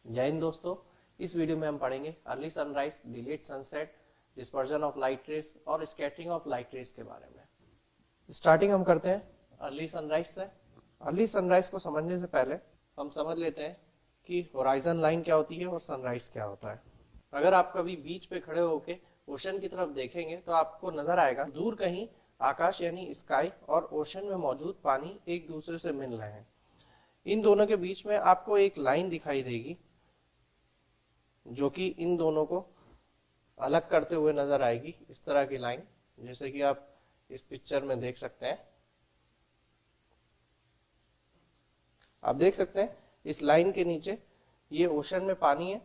जय हिंद दोस्तों। इस वीडियो में हम पढ़ेंगे early sunrise, delayed sunset, dispersion of light raise और स्कैटरिंग ऑफ लाइट रेज के बारे में। स्टार्टिंग हम करते हैं अर्ली सनराइज से। अर्ली सनराइज को समझने से पहले हम समझ लेते हैं कि होराइजन लाइन क्या होती है और सनराइज क्या होता है। अगर आप कभी बीच पे खड़े होके ओशन की तरफ देखेंगे तो आपको नजर आएगा दूर कहीं आकाश यानी स्काई और ओशन में मौजूद पानी एक दूसरे से मिल रहे हैं। इन दोनों के बीच में आपको एक लाइन दिखाई देगी जो कि इन दोनों को अलग करते हुए नजर आएगी। इस तरह की लाइन जैसे कि आप इस पिक्चर में देख सकते हैं। आप देख सकते हैं इस लाइन के नीचे ये ओशन में पानी है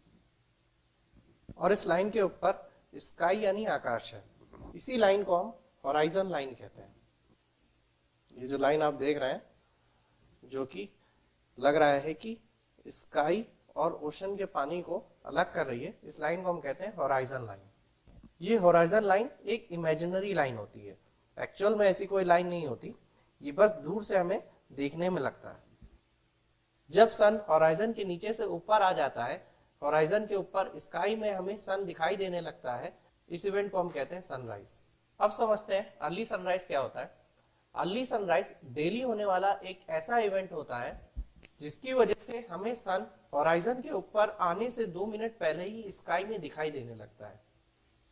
और इस लाइन के ऊपर स्काई यानी आकाश है। इसी लाइन को हम होराइजन लाइन कहते हैं। ये जो लाइन आप देख रहे हैं जो कि लग रहा है कि स्काई और ओशन के पानी को अलग कर रही है, इस लाइन को हम कहते हैं होराइजन लाइन। ये होराइजन लाइन एक इमेजिनरी लाइन होती है। एक्चुअल में ऐसी कोई लाइन नहीं होती, ये बस दूर से हमें देखने में लगता है। जब सन होराइजन के नीचे से ऊपर आ जाता है, होराइजन के ऊपर स्काई में हमें सन दिखाई देने लगता है, इस इवेंट को हम कहते हैं सनराइज। अब समझते हैं अर्ली सनराइज क्या होता है। अर्ली सनराइज डेली होने वाला एक ऐसा इवेंट होता है जिसकी वजह से हमें सन होराइजन के ऊपर आने से 2 मिनट पहले ही स्काई में दिखाई देने लगता है।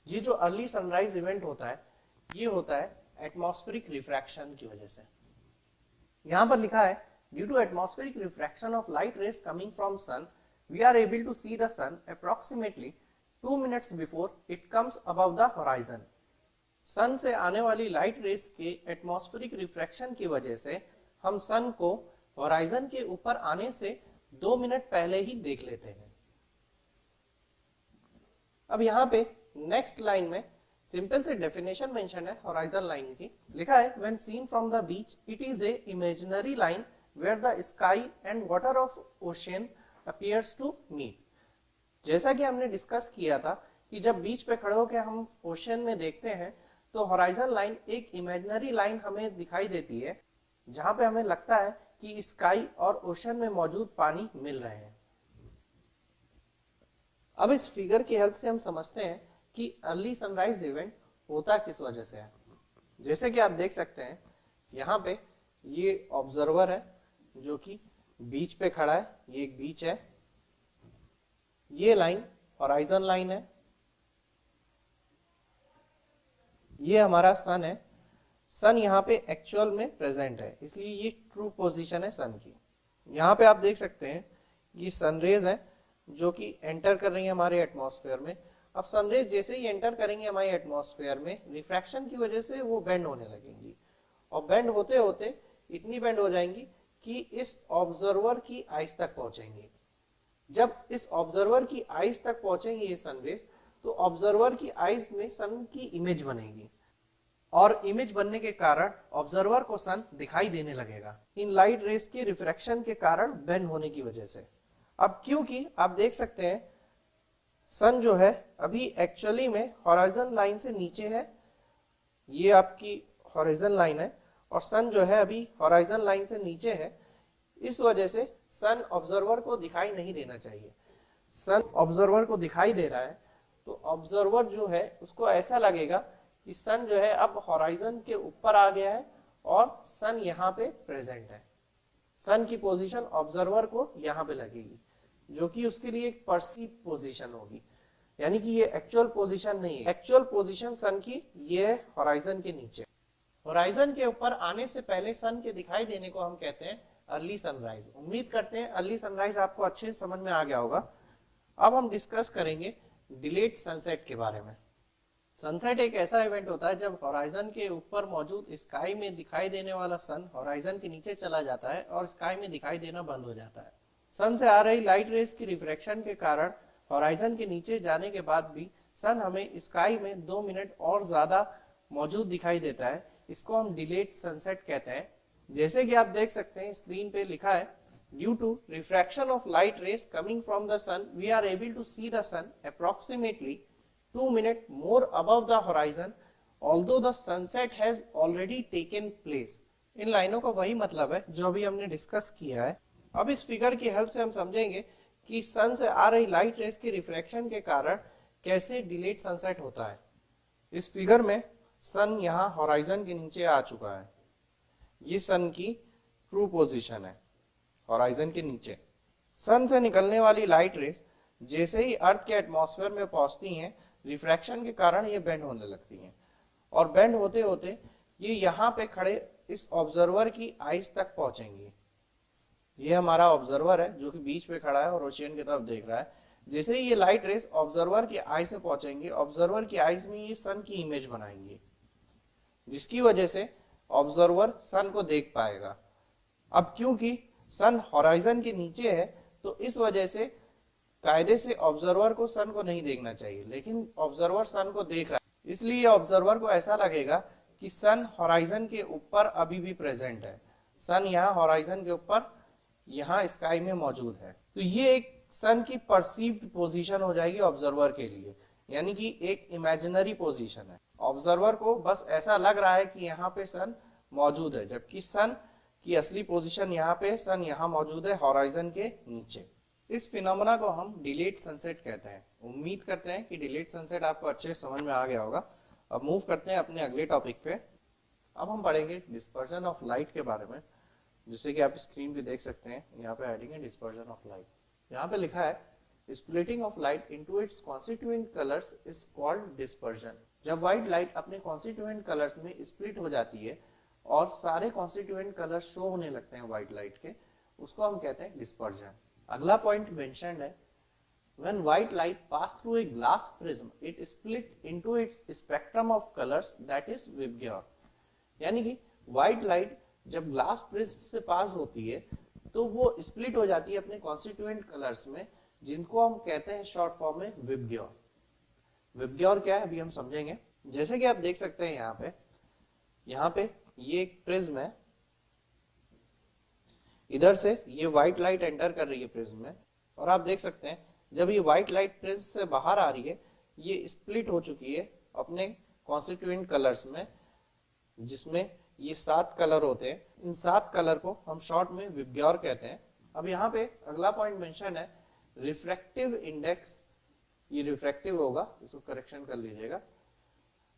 ये जो अर्ली सनराइज इवेंट होता है ये होता है एटमॉस्फेरिक रिफ्रैक्शन की वजह से। यहां पर लिखा है due to atmospheric refraction of light rays coming from sun we are able to see the sun approximately 2 minutes before it comes above the horizon. Sun से आने वाली लाइट रेज के एटमॉस्फेरिक रिफ्रैक्शन की वजह से हम सन को होराइजन के ऊपर आने से 2 मिनट पहले ही देख लेते हैं। अब यहाँ पे नेक्स्ट लाइन में सिंपल से डेफिनेशन मेंशन है होराइजन लाइन की। लिखा है when seen from the beach it is a imaginary line where the sky and water of ocean appears to meet. जैसा कि हमने डिस्कस किया था कि जब बीच पे खड़े होकर हम ओशन में देखते हैं तो होराइजन लाइन एक इमेजिनरी लाइन हमें दिखाई देती है जहां पे हमें लगता है कि स्काई और ओशन में मौजूद पानी मिल रहे हैं। अब इस फिगर की हेल्प से हम समझते हैं कि अर्ली सनराइज इवेंट होता किस वजह से है। जैसे कि आप देख सकते हैं यहाँ पे ये ऑब्जर्वर है जो कि बीच पे खड़ा है, ये एक बीच है। ये लाइन होराइजन लाइन है, ये हमारा सन है। सन यहाँ पे एक्चुअल में प्रेजेंट है इसलिए ये ट्रू पोजीशन है सन की। यहाँ पे आप देख सकते हैं ये सनरेज है जो कि एंटर कर रही है हमारे एटमॉस्फेयर में। अब सनरेज जैसे ही एंटर करेंगे हमारे एटमॉस्फेयर में रिफ्रैक्शन की वजह से वो बेंड होने लगेंगी और बेंड होते होते इतनी बेंड हो जाएंगी कि इस ऑब्जर्वर की आइज तक पहुंचेंगी। जब इस ऑब्जर्वर की आइज तक पहुंचेंगी ये सनरेज तो ऑब्जर्वर की आइज में सन की इमेज बनेगी और इमेज बनने के कारण ऑब्जर्वर को सन दिखाई देने लगेगा इन लाइट रेस के रिफ्रैक्शन के कारण बेंड होने की वजह से। अब क्योंकि आप देख सकते हैं सन जो है अभी एक्चुअली में होराइजन लाइन से नीचे है, ये आपकी होराइजन लाइन है और सन जो है अभी होराइजन लाइन से नीचे है। इस वजह से सन ऑब्जर्वर को दिखाई नहीं देना चाहिए। सन ऑब्जर्वर को दिखाई दे रहा है तो ऑब्जर्वर जो है उसको ऐसा लगेगा कि सन जो है अब होराइजन के ऊपर आ गया है और सन यहाँ पे प्रेजेंट है। सन की पोजीशन ऑब्जर्वर को यहाँ पे लगेगी जो कि उसके लिए एक परसीव पोजीशन होगी, यानी कि ये एक्चुअल पोजीशन नहीं है। एक्चुअल पोजीशन सन की ये है होराइजन के नीचे। होराइजन के ऊपर आने से पहले सन के दिखाई देने को हम कहते हैं अर्ली सनराइज। उम्मीद करते हैं अर्ली सनराइज आपको अच्छे से समझ में आ गया होगा। अब हम डिस्कस करेंगे डिलेड सनसेट के बारे में। सनसेट एक ऐसा इवेंट होता है जब होराइजन के ऊपर मौजूद स्काई में दिखाई देने वाला सन होराइजन के नीचे चला जाता है और स्काई में दिखाई देना बंद हो जाता है। सन से आ रही लाइट रेस की रिफ्रैक्शन के कारण होराइजन के नीचे जाने के बाद भी सन हमें स्काई में 2 मिनट और ज्यादा मौजूद दिखाई देता है। इसको हम डिलेड सनसेट कहते हैं। जैसे कि आप देख सकते हैं स्क्रीन पे लिखा है due to refraction of light rays coming from the sun we are able to see the sun approximately 2 minutes more above the horizon although the sunset has already taken place। इन लाइनों का वही मतलब है जो अभी हमने डिस्कस किया है। अब इस फिगर की हेल्प से हम समझेंगे कि सन से आ रही लाइट रेस के रिफ्रैक्शन के कारण कैसे डिलेड सनसेट होता है। इस फिगर में सन यहाँ हॉराइजन के नीचे आ चुका है। ये सन की ट्रू पोजीशन है, हॉराइजन के नीचे। सन से निकलने वाली लाइट रेस जैसे ही अर्थ के एटमॉस्फेयर में पहुंचती हैं, रिफ्रैक्शन के कारण ये बेंड होने लगती हैं और बेंड होते होते ये यहाँ पे खड़े इस ऑब्जर्वर की आइज तक पहुंचेंगी। ये हमारा ऑब्जर्वर है जो कि बीच पे खड़ा है और ओशियन की तरफ देख रहा है। जैसे ही ये लाइट रेस ऑब्जर्वर की आई से पहुंचेंगे, ऑब्जर्वर की आइज में ये सन की इमेज बनाएंगी, जिसकी वजह से ऑब्जर्वर सन को देख पाएगा। अब क्योंकि सन हॉराइजन के नीचे है तो इस वजह से कायदे से ऑब्जर्वर को सन को नहीं देखना चाहिए, लेकिन ऑब्जर्वर सन को देख रहा है, इसलिए ऑब्जर्वर को ऐसा लगेगा कि सन हॉराइजन के ऊपर अभी भी प्रेजेंट है। सन यहाँ हॉराइजन के ऊपर यहाँ स्काई में मौजूद है। तो ये एक सन की परसीव्ड पोजीशन हो जाएगी ऑब्जर्वर के लिए, यानी कि एक इमेजिनरी पोजीशन है। ऑब्जर्वर को बस ऐसा लग रहा है कि यहाँ पे सन मौजूद है, जबकि सन की असली पोजीशन यहाँ पे, सन यहाँ मौजूद है हॉराइजन के नीचे। इस फिनोमेना को हम डिलेड सनसेट कहते हैं। उम्मीद करते हैं कि डिलेड सनसेट आपको अच्छे समझ में आ गया होगा। अब मूव करते हैं अपने अगले टॉपिक पे। अब हम पढ़ेंगे डिस्पर्जन ऑफ लाइट के बारे में, जिससे कि आप स्क्रीन पे देख सकते हैं। यहाँ पे हेडिंग है डिस्पर्जन ऑफ लाइट। यहाँ पे लिखा है splitting of light into its constituent colours is called dispersion. जब व्हाइट लाइट अपने कॉन्स्टिट्यूएंट कलर्स में स्प्लिट हो जाती है और सारे कॉन्स्टिट्यूएंट कलर शो होने लगते हैं व्हाइट लाइट के, उसको हम कहते हैं डिस्पर्जन। अगला पॉइंट मेंशन्ड है when white light pass through a glass prism it split into its spectrum of colors, that is Vibgyor। यानी कि व्हाइट लाइट जब ग्लास प्रिज्म से पास होती है तो वो स्प्लिट हो जाती है अपने कॉन्स्टिट्यूएंट कलर्स में, जिनको हम कहते हैं शॉर्ट फॉर्म में विबग्योर। विबग्योर क्या है अभी हम समझेंगे। जैसे कि आप देख सकते हैं यहाँ पे ये एक प्रिज्म है, इधर से ये व्हाइट लाइट एंटर कर रही है प्रिज्म में, और आप देख सकते हैं जब ये व्हाइट लाइट प्रिज्म से बाहर आ रही है ये स्प्लिट हो चुकी है अपने कॉन्स्टिट्यूएंट कलर्स में, जिसमें ये 7 कलर होते हैं। इन 7 कलर को हम शॉर्ट में विबग्योर कहते हैं। अब यहाँ पे अगला पॉइंट मेंशन है रिफ्रैक्टिव इंडेक्स। ये रिफ्रैक्टिव होगा, इसको करेक्शन कर लीजिएगा।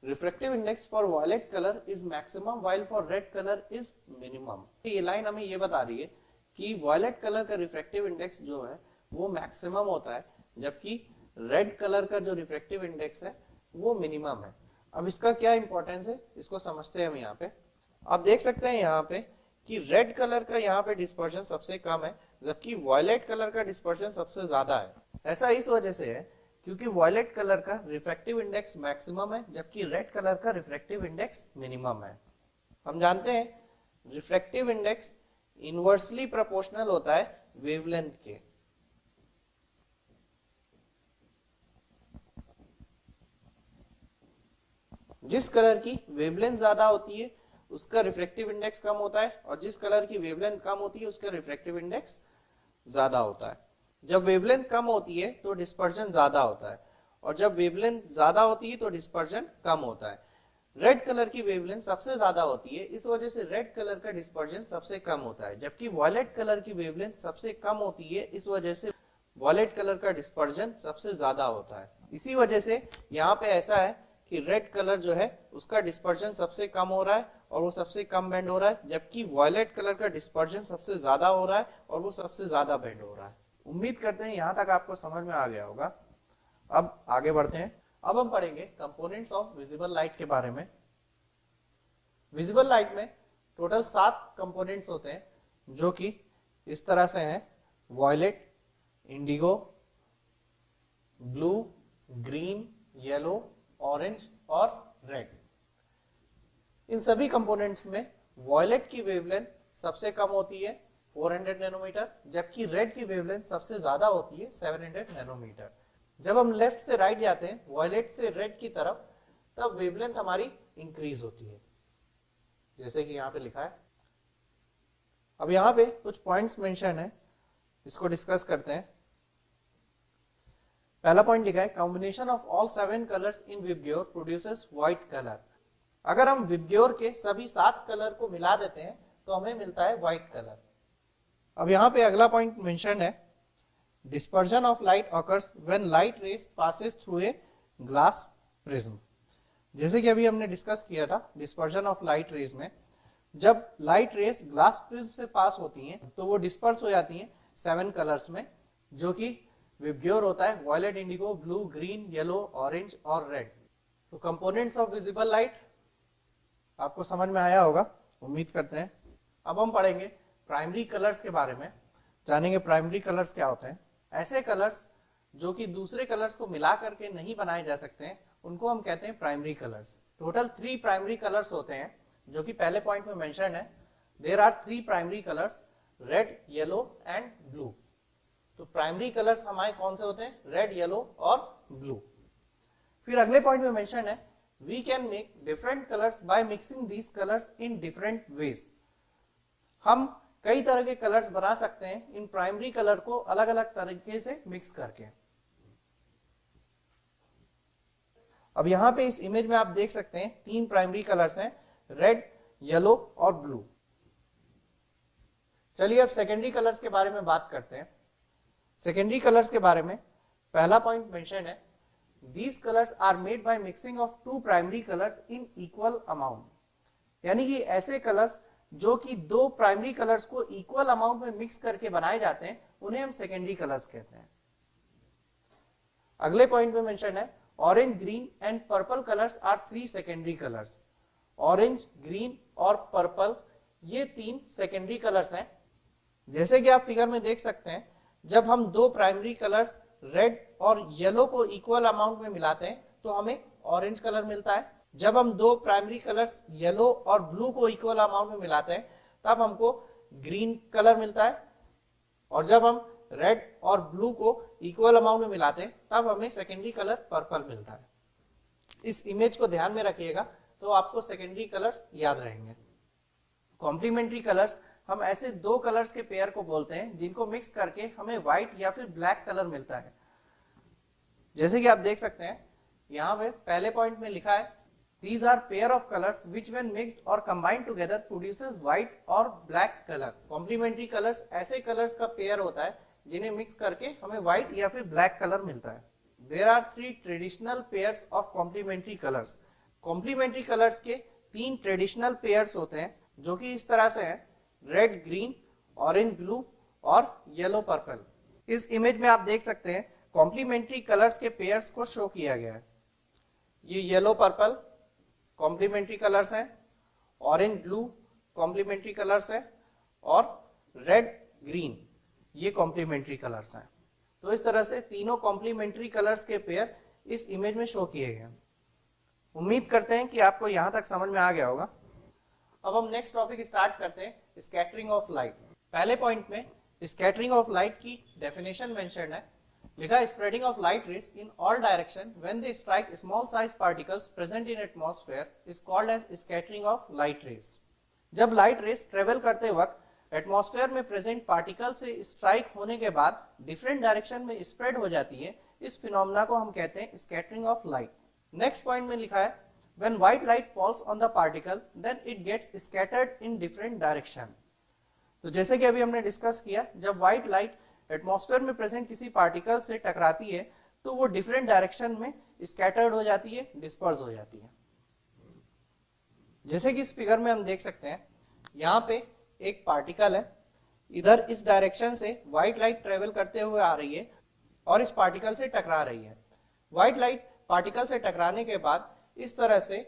Refractive index for violet colour is maximum while for red colour is minimum. ये लाइन हमें ये बता रही है कि वायलेट कलर का रिफ्रैक्टिव इंडेक्स जो है वो मैक्सिमम होता है, जबकि रेड कलर का जो रिफ्रैक्टिव इंडेक्स है वो मिनिमम है। अब इसका क्या इंपॉर्टेंस है इसको समझते हैं हम। यहाँ पे आप देख सकते हैं यहाँ पे कि रेड कलर का यहाँ पे डिस्पर्जन सबसे कम है, जबकि वायलेट कलर का डिस्पर्जन सबसे ज्यादा है। ऐसा इस वजह से है क्योंकि वायलेट कलर का रिफ्रैक्टिव इंडेक्स मैक्सिमम है, जबकि रेड कलर का रिफ्रैक्टिव इंडेक्स मिनिमम है। हम जानते हैं रिफ्रैक्टिव इंडेक्स इनवर्सली प्रोपोर्शनल होता है वेवलेंथ के। जिस कलर की वेवलेंथ ज्यादा होती है उसका रिफ्रैक्टिव इंडेक्स कम होता है, और जिस कलर की वेवलेंथ कम होती है उसका रिफ्रैक्टिव इंडेक्स ज्यादा होता है। जब वेवलेंथ कम होती है तो डिस्पर्जन ज्यादा होता है, और जब वेवलेंथ ज्यादा होती है तो डिस्पर्जन कम होता है। रेड कलर की वेवलेंथ सबसे ज्यादा होती है, इस वजह से रेड कलर का डिस्पर्जन सबसे कम होता है, जबकि वॉयलेट कलर की वेवलेंथ सबसे कम होती है, इस वजह से वॉयलेट कलर का डिस्पर्जन सबसे ज्यादा होता है। इसी वजह से यहाँ पे ऐसा है कि रेड कलर जो है उसका डिस्पर्जन सबसे कम हो रहा है और वो सबसे कम बेंड हो रहा है, जबकि वॉयलेट कलर का डिस्पर्जन सबसे ज्यादा हो रहा है और वो सबसे ज्यादा बेंड हो रहा है। उम्मीद करते हैं यहाँ तक आपको समझ में आ गया होगा। अब आगे बढ़ते हैं। अब हम पढ़ेंगे कंपोनेंट्स ऑफ विजिबल लाइट के बारे में। विजिबल लाइट में टोटल 7 कंपोनेंट्स होते हैं, जो कि इस तरह से हैं: violet, indigo, blue, green, yellow, orange और रेड। इन सभी कंपोनेंट्स में वॉयलेट की वेवलेंथ सबसे कम होती है 400 नैनोमीटर, जबकि रेड की वेवलेंथ सबसे ज्यादा होती है 700 नैनोमीटर। जब हम लेफ्ट से राइट जाते हैं वॉयलेट से रेड की तरफ, तब वेवलेंथ हमारी इंक्रीज होती है, जैसे कि यहाँ पे लिखा है। अब यहाँ पे कुछ पॉइंट्स मेंशन है, इसको डिस्कस करते हैं। पहला पॉइंट लिखा है combination of all 7 colours in VIBGYOR produces white colour. अगर हम विबग्योर के सभी 7 कलर को मिला देते हैं तो हमें मिलता है व्हाइट कलर। अब यहाँ पे अगला पॉइंट मेंशन है dispersion of light occurs when light rays passes through a glass prism. जैसे कि अभी हमने डिस्कस किया था डिस्पर्जन ऑफ लाइट रेज में, जब लाइट रेज ग्लास प्रिज्म से पास होती हैं तो वो डिस्पर्स हो जाती हैं 7 कलर्स में, जो कि विबग्योर होता है violet, indigo, blue, green, yellow, orange और रेड। तो कंपोनेंट्स ऑफ विजिबल लाइट आपको समझ में आया होगा, उम्मीद करते हैं। अब हम पढ़ेंगे प्राइमरी कलर्स के बारे में, जानेंगे प्राइमरी कलर्स क्या होते हैं। ऐसे कलर्स जो कि दूसरे कलर्स को मिला करके नहीं बनाए जा सकते हैं उनको हम कहते हैं primary colours. Total 3 primary colours होते हैं जो कि पहले पॉइंट में मेंशन है। There are 3 primary colours, red, yellow and blue. तो प्राइमरी कलर्स हमारे कौन से होते हैं? रेड, येलो और ब्लू। फिर अगले पॉइंट में मेंशन है we can make different colours by mixing these colours in different ways. हम कई तरह के कलर्स बना सकते हैं इन प्राइमरी कलर को अलग अलग तरीके से मिक्स करके। अब यहाँ पे इस इमेज में आप देख सकते हैं 3 प्राइमरी कलर्स हैं, रेड, येलो और ब्लू। चलिए अब सेकेंडरी कलर्स के बारे में बात करते हैं। सेकेंडरी कलर्स के बारे में पहला पॉइंट मेंशन है these colours are made by mixing of 2 primary colours in equal amount. यानी कि ऐसे कलर्स जो कि 2 प्राइमरी कलर्स को इक्वल अमाउंट में मिक्स करके बनाए जाते हैं उन्हें हम सेकेंडरी कलर्स कहते हैं। अगले पॉइंट में मेंशन है orange, green and purple colours are 3 secondary colours. Orange, green और पर्पल ये 3 सेकेंडरी कलर्स हैं। जैसे कि आप फिगर में देख सकते हैं, जब हम 2 प्राइमरी कलर्स रेड और येलो को इक्वल अमाउंट में मिलाते हैं तो हमें ऑरेंज कलर मिलता है। जब हम 2 प्राइमरी कलर्स येलो और ब्लू को इक्वल अमाउंट में मिलाते हैं तब हमको ग्रीन कलर मिलता है, और जब हम रेड और ब्लू को इक्वल अमाउंट में मिलाते हैं तब हमें सेकेंडरी कलर पर्पल मिलता है। इस इमेज को ध्यान में रखिएगा तो आपको सेकेंडरी कलर्स याद रहेंगे। कॉम्प्लीमेंट्री कलर्स हम ऐसे 2 कलर्स के पेयर को बोलते हैं जिनको मिक्स करके हमें व्हाइट या फिर ब्लैक कलर मिलता है। जैसे कि आप देख सकते हैं यहाँ पे पहले पॉइंट में लिखा है These are pair of colors which when mixed or combined together produces white or black color. Complementary colors ऐसे colors का पेयर होता है जिन्हें मिक्स करके हमें white या फिर black color मिलता है। There are 3 traditional pairs of complementary colors. Complementary colors के 3 traditional pairs होते हैं जो कि इस तरह से हैं red, green, orange, blue और yellow, purple। इस इमेज में आप देख सकते हैं complementary colors के pairs को शो किया गया है। ये yellow, purple कॉम्प्लीमेंट्री कलर्स हैं, ऑरेंज ब्लू कॉम्प्लीमेंट्री कलर्स हैं और रेड ग्रीन ये कॉम्प्लीमेंट्री कलर्स हैं। तो इस तरह से तीनों कॉम्प्लीमेंट्री कलर्स के पेयर इस इमेज में शो किए गए। उम्मीद करते हैं कि आपको यहां तक समझ में आ गया होगा। अब हम नेक्स्ट टॉपिक स्टार्ट करते हैं, स्कैटरिंग ऑफ लाइट। पहले पॉइंट में स्कैटरिंग ऑफ लाइट की डेफिनेशन मेंशन है, लिखा spreading of light rays in all direction when they strike small size particles present in atmosphere is called as scattering of light rays. जब light rays travel करते वक्त atmosphere में present particle से strike होने के बाद डिफरेंट डायरेक्शन में spread हो जाती है, इस फिनोमेना को हम कहते हैं scattering of light. Next point में लिखा है when white light falls on the particle then it gets scattered in different direction. तो जैसे कि अभी हमने डिस्कस किया, जब व्हाइट लाइट एटमॉस्फेयर में प्रेजेंट किसी पार्टिकल से टकराती है तो वो डिफरेंट डायरेक्शन में स्कैटर्ड हो जाती है, डिस्पर्स हो जाती है। जैसे कि इस फिगर में हम देख सकते हैं, यहाँ पे एक पार्टिकल है, इधर इस डायरेक्शन से व्हाइट लाइट ट्रेवल करते हुए आ रही है और इस पार्टिकल से टकरा रही है। व्हाइट लाइट पार्टिकल से टकराने के बाद इस तरह से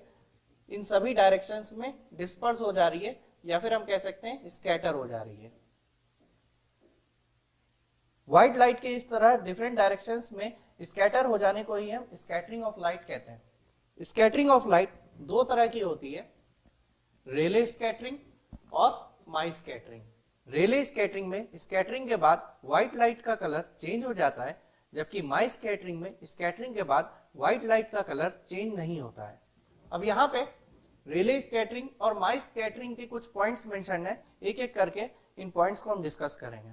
इन सभी डायरेक्शंस में डिस्पर्स हो जा रही है या फिर हम कह सकते हैं स्कैटर हो जा रही है। व्हाइट लाइट के इस तरह डिफरेंट डायरेक्शंस में स्कैटर हो जाने को ही हम स्कैटरिंग ऑफ लाइट कहते हैं। स्कैटरिंग ऑफ लाइट 2 तरह की होती है, रेले स्कैटरिंग और माई स्कैटरिंग। रेले स्कैटरिंग में स्कैटरिंग के बाद व्हाइट लाइट का कलर चेंज हो जाता है, जबकि माई स्कैटरिंग में स्कैटरिंग के बाद व्हाइट लाइट का कलर चेंज नहीं होता है। अब यहाँ पे रेले स्कैटरिंग और माई स्कैटरिंग के कुछ पॉइंट्स मेंशन है, एक एक करके इन पॉइंट्स को हम डिस्कस करेंगे।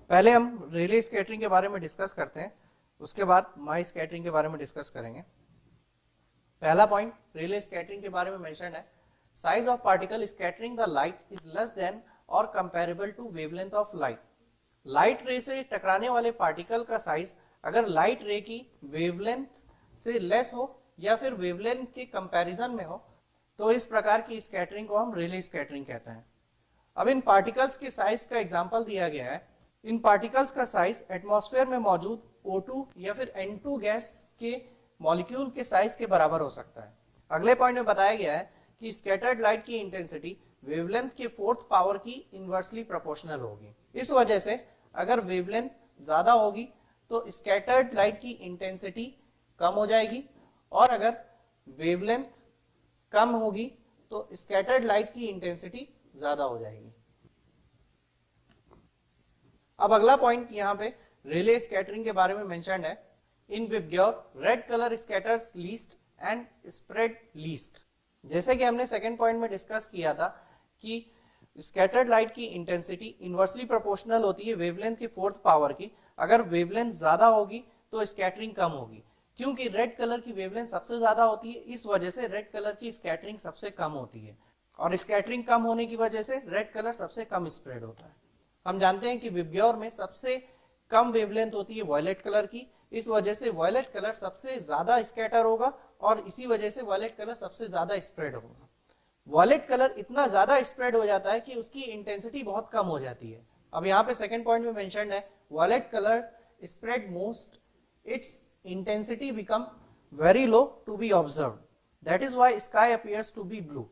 पहले हम रेले स्कैटरिंग के बारे में डिस्कस करते हैं, उसके बाद माई स्कैटरिंग के बारे में डिस्कस करेंगे। पहला पॉइंट रेले स्कैटरिंग के बारे में मेंशन है, size of particle scattering the light is less than or comparable to wavelength of light. Light रे से टकराने वाले पार्टिकल का साइज अगर लाइट रे की वेवलेंथ से लेस हो या फिर वेवलेंथ के कंपैरिजन में हो तो इस प्रकार की स्कैटरिंग को हम रेले स्कैटरिंग कहते हैं। अब इन पार्टिकल्स के साइज का एग्जांपल दिया गया है। इन पार्टिकल्स का साइज एटमॉस्फेयर में मौजूद O2 या फिर N2 गैस के मॉलिक्यूल के साइज के बराबर हो सकता है। अगले पॉइंट में बताया गया है कि स्कैटर्ड लाइट की इंटेंसिटी वेवलेंथ के फोर्थ पावर की इनवर्सली प्रोपोर्शनल होगी। इस वजह से अगर वेवलेंथ ज्यादा होगी तो स्कैटर्ड लाइट की इंटेंसिटी कम हो जाएगी और अगर वेवलेंथ कम होगी तो स्कैटर्ड लाइट की इंटेंसिटी ज्यादा हो जाएगी। अब अगला पॉइंट यहाँ पे रिले स्कैटरिंग के बारे में मेंशन है। In VIBGYOR red colour scatters least and spread least. जैसे कि हमने सेकेंड पॉइंट में डिस्कस किया था कि स्कैटर्ड लाइट की इंटेंसिटी इनवर्सली प्रोपोर्शनल होती है वेवलेंथ की फोर्थ पावर की। अगर वेवलेंथ ज्यादा होगी तो स्कैटरिंग कम होगी। क्योंकि रेड कलर की वेवलेंथ सबसे ज्यादा होती है इस वजह से रेड कलर की स्कैटरिंग सबसे कम होती है और स्कैटरिंग कम होने की वजह से रेड कलर सबसे कम स्प्रेड होता है। हम जानते हैं कि विबग्योर में सबसे कम वेवलेंथ होती है वॉयलेट कलर की। इस वजह से वॉयलेट कलर सबसे ज्यादा स्कैटर होगा और इसी वजह से वॉयलेट कलर सबसे ज्यादा स्प्रेड होगा। वॉयलेट कलर इतना ज्यादा स्प्रेड हो जाता है कि उसकी इंटेंसिटी बहुत कम हो जाती है। अब यहाँ पे सेकंड पॉइंट में मेंशन है violet colour spread most its intensity become very low to be observed, that is why sky appears to be blue.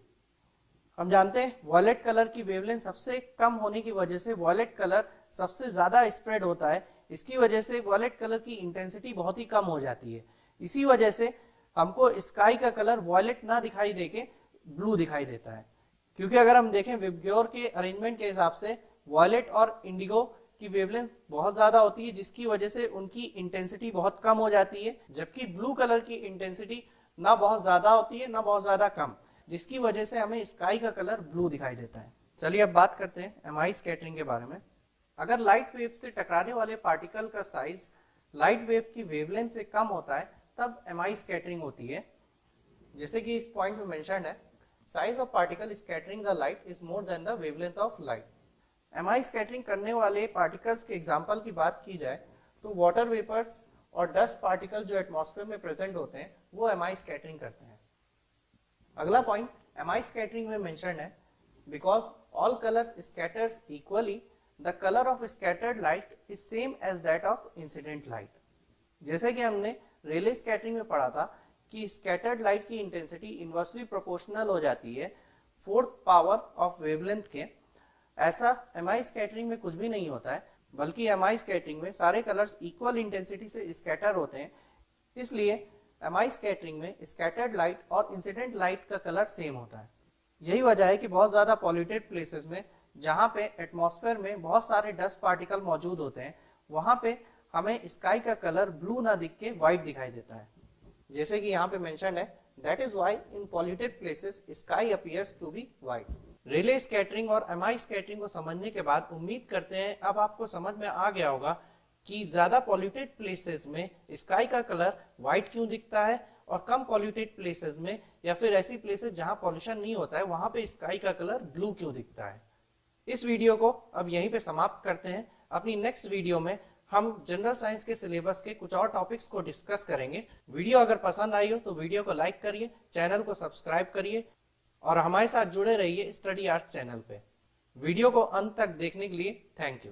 हम जानते हैं वॉयलेट कलर की वेवलेंथ सबसे कम होने की वजह से वॉयलेट कलर सबसे ज्यादा स्प्रेड होता है। इसकी वजह से वॉयलेट कलर की इंटेंसिटी बहुत ही कम हो जाती है। इसी वजह से हमको स्काई का कलर वॉयलेट ना दिखाई देके ब्लू दिखाई देता है। क्योंकि अगर हम देखें विबग्योर के अरेंजमेंट के हिसाब से वॉयलेट और इंडिगो की वेवलेंथ बहुत ज्यादा होती है जिसकी वजह से उनकी इंटेंसिटी बहुत कम हो जाती है, जबकि ब्लू कलर की इंटेंसिटी ना बहुत ज्यादा होती है ना बहुत ज्यादा कम, जिसकी वजह से हमें स्काई का कलर ब्लू दिखाई देता है। चलिए अब बात करते हैं एमआई स्कैटरिंग के बारे में। अगर लाइट वेव से टकराने वाले पार्टिकल का साइज लाइट वेव की वेवलेंथ से कम होता है तब एमआई स्कैटरिंग होती है। जैसे कि इस पॉइंट में मेंशन है size of particle scattering the light is more than the wavelength of light. MI scattering करने वाले पार्टिकल्स के एग्जांपल की बात की जाए तो वाटर वेपर्स और डस्ट पार्टिकल जो एटमॉस्फेयर में प्रेजेंट होते हैं वो एमआई स्कैटरिंग करते हैं। अगला पॉइंट एमआई स्कैटरिंग में मेंशन है because all colours scatters equally the colour of scattered light is same as that of incident light. जैसे कि हमने रेले स्कैटरिंग में पढ़ा था कि स्कैटर्ड लाइट की इंटेंसिटी इनवर्सली प्रोपोर्शनल हो जाती है फोर्थ पावर ऑफ वेवलेंथ के। ऐसा एमआई स्कैटरिंग में कुछ भी नहीं होता है, बल्कि एमआई स्कैटरिंग में सारे कलर्स इक्वल इंटेंसिटी से स्कैटर होते हैं। इसलिए एमआई स्कैटरिंग में स्कैटर्ड लाइट और इंसिडेंट लाइट का कलर सेम होता है। यही वजह है कि बहुत ज्यादा पॉल्यूटेड प्लेसेस में जहां पे एटमॉस्फेयर में बहुत सारे डस्ट पार्टिकल मौजूद होते हैं वहां पे हमें स्काई का कलर ब्लू ना दिख के व्हाइट दिखाई देता है। जैसे कि यहाँ पे मेंशन है that is why in polluted places sky appears to be white. Rayleigh scattering और एमआई स्कैटरिंग को समझने के बाद उम्मीद करते हैं अब आपको समझ में आ गया होगा कि ज्यादा पॉल्यूटेड प्लेसेस में स्काई का कलर व्हाइट क्यों दिखता है और कम पॉल्यूटेड प्लेसेस में या फिर ऐसी प्लेसेस जहां पॉल्यूशन नहीं होता है वहां पे स्काई का कलर ब्लू क्यों दिखता है। इस वीडियो को अब यहीं पे समाप्त करते हैं। अपनी नेक्स्ट वीडियो में हम जनरल साइंस के सिलेबस के कुछ और टॉपिक्स को डिस्कस करेंगे। वीडियो अगर पसंद आई हो तो वीडियो को लाइक करिए, चैनल को सब्सक्राइब करिए और हमारे साथ जुड़े रहिए स्टडी आर्ट्स चैनल पे। वीडियो को अंत तक देखने के लिए थैंक यू।